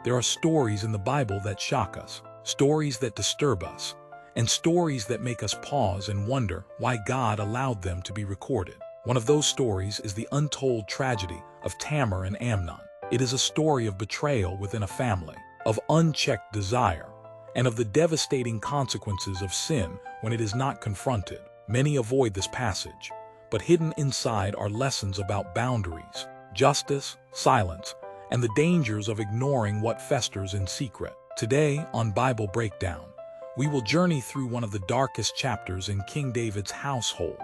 There are stories in the Bible that shock us, stories that disturb us, and stories that make us pause and wonder why God allowed them to be recorded. One of those stories is the untold tragedy of Tamar and Amnon. It is a story of betrayal within a family, of unchecked desire, and of the devastating consequences of sin when it is not confronted. Many avoid this passage, but hidden inside are lessons about boundaries, justice, silence, and the dangers of ignoring what festers in secret. Today, on Bible Breakdown, we will journey through one of the darkest chapters in King David's household,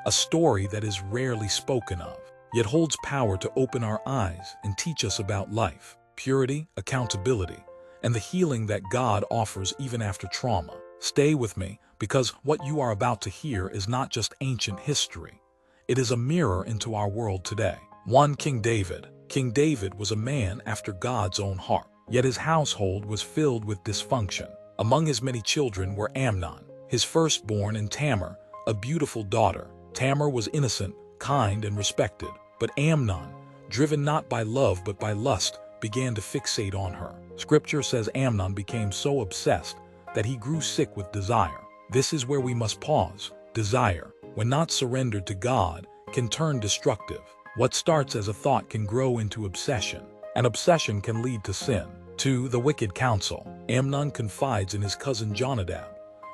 a story that is rarely spoken of, yet holds power to open our eyes and teach us about life, purity, accountability, and the healing that God offers even after trauma. Stay with me, because what you are about to hear is not just ancient history. It is a mirror into our world today. 1. King David. King David was a man after God's own heart, yet his household was filled with dysfunction. Among his many children were Amnon, his firstborn, and Tamar, a beautiful daughter. Tamar was innocent, kind, and respected, but Amnon, driven not by love but by lust, began to fixate on her. Scripture says Amnon became so obsessed that he grew sick with desire. This is where we must pause. Desire, when not surrendered to God, can turn destructive. What starts as a thought can grow into obsession, and obsession can lead to sin. 2. The wicked counsel. Amnon confides in his cousin Jonadab,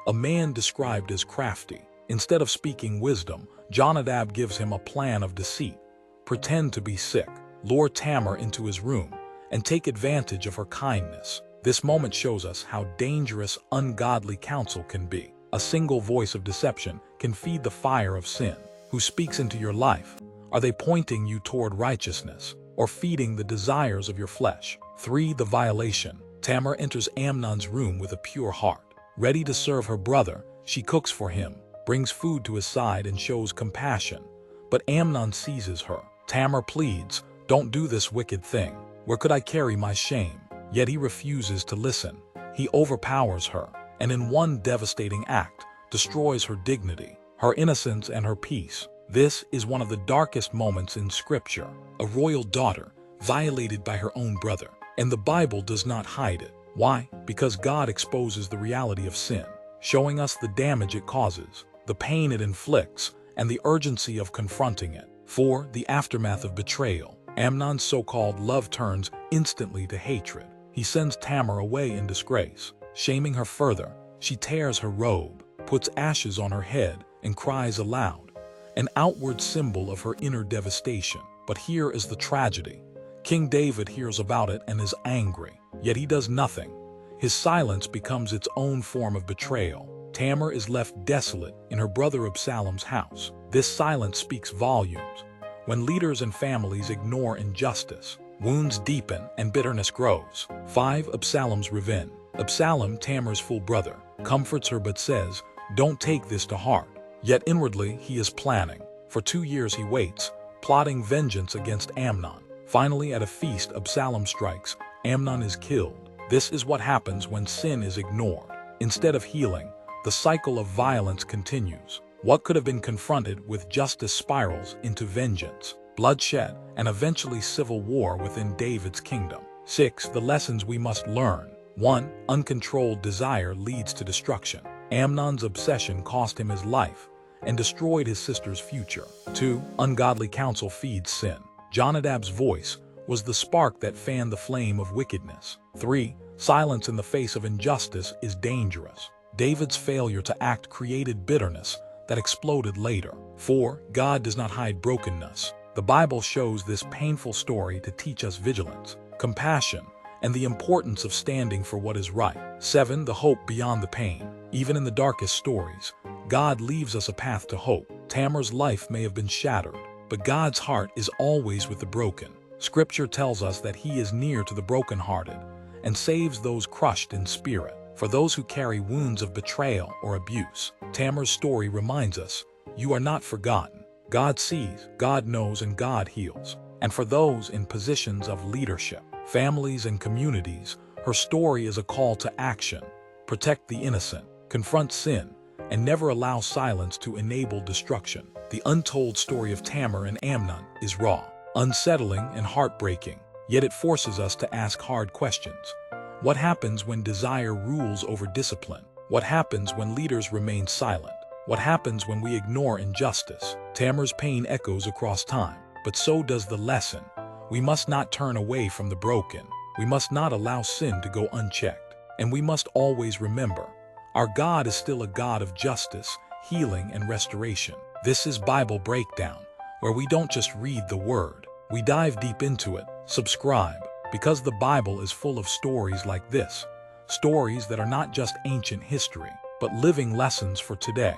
a man described as crafty. Instead of speaking wisdom, Jonadab gives him a plan of deceit. Pretend to be sick, lure Tamar into his room, and take advantage of her kindness. This moment shows us how dangerous ungodly counsel can be. A single voice of deception can feed the fire of sin. Who speaks into your life? Are they pointing you toward righteousness or feeding the desires of your flesh? 3. The violation. Tamar enters Amnon's room with a pure heart. Ready to serve her brother, she cooks for him, brings food to his side, and shows compassion. But Amnon seizes her. Tamar pleads, "Don't do this wicked thing. Where could I carry my shame?" Yet he refuses to listen. He overpowers her, and in one devastating act, destroys her dignity, her innocence, and her peace. This is one of the darkest moments in Scripture. A royal daughter violated by her own brother, and the Bible does not hide it. Why? Because God exposes the reality of sin, showing us the damage it causes, the pain it inflicts, and the urgency of confronting it. 4. The aftermath of betrayal. Amnon's so-called love turns instantly to hatred. He sends Tamar away in disgrace. Shaming her further, she tears her robe, puts ashes on her head, and cries aloud, an outward symbol of her inner devastation. But here is the tragedy. King David hears about it and is angry, yet he does nothing. His silence becomes its own form of betrayal. Tamar is left desolate in her brother Absalom's house. This silence speaks volumes. When leaders and families ignore injustice, wounds deepen and bitterness grows. 5. Absalom's revenge. Absalom, Tamar's full brother, comforts her but says, "Don't take this to heart." Yet inwardly he is planning. For 2 years he waits, plotting vengeance against Amnon. Finally, at a feast, Absalom strikes. Amnon is killed. This is what happens when sin is ignored. Instead of healing, the cycle of violence continues. What could have been confronted with justice spirals into vengeance, bloodshed, and eventually civil war within David's kingdom. 6. The lessons we must learn. 1. Uncontrolled desire leads to destruction. Amnon's obsession cost him his life and destroyed his sister's future. 2. Ungodly counsel feeds sin. Jonadab's voice was the spark that fanned the flame of wickedness. 3. Silence in the face of injustice is dangerous. David's failure to act created bitterness that exploded later. 4. God does not hide brokenness. The Bible shows this painful story to teach us vigilance, compassion, and the importance of standing for what is right. 7. The hope beyond the pain. Even in the darkest stories, God leaves us a path to hope. Tamar's life may have been shattered, but God's heart is always with the broken. Scripture tells us that He is near to the brokenhearted and saves those crushed in spirit. For those who carry wounds of betrayal or abuse, Tamar's story reminds us, you are not forgotten. God sees, God knows, and God heals. And for those in positions of leadership, families, and communities, her story is a call to action. Protect the innocent, confront sin, and never allow silence to enable destruction. The untold story of Tamar and Amnon is raw, unsettling, and heartbreaking. yet it forces us to ask hard questions. What happens when desire rules over discipline? What happens when leaders remain silent? What happens when we ignore injustice? Tamar's pain echoes across time, but so does the lesson. We must not turn away from the broken. We must not allow sin to go unchecked. And we must always remember, our God is still a God of justice, healing, and restoration. This is Bible Breakdown, where we don't just read the Word. We dive deep into it. Subscribe, because the Bible is full of stories like this. Stories that are not just ancient history, but living lessons for today.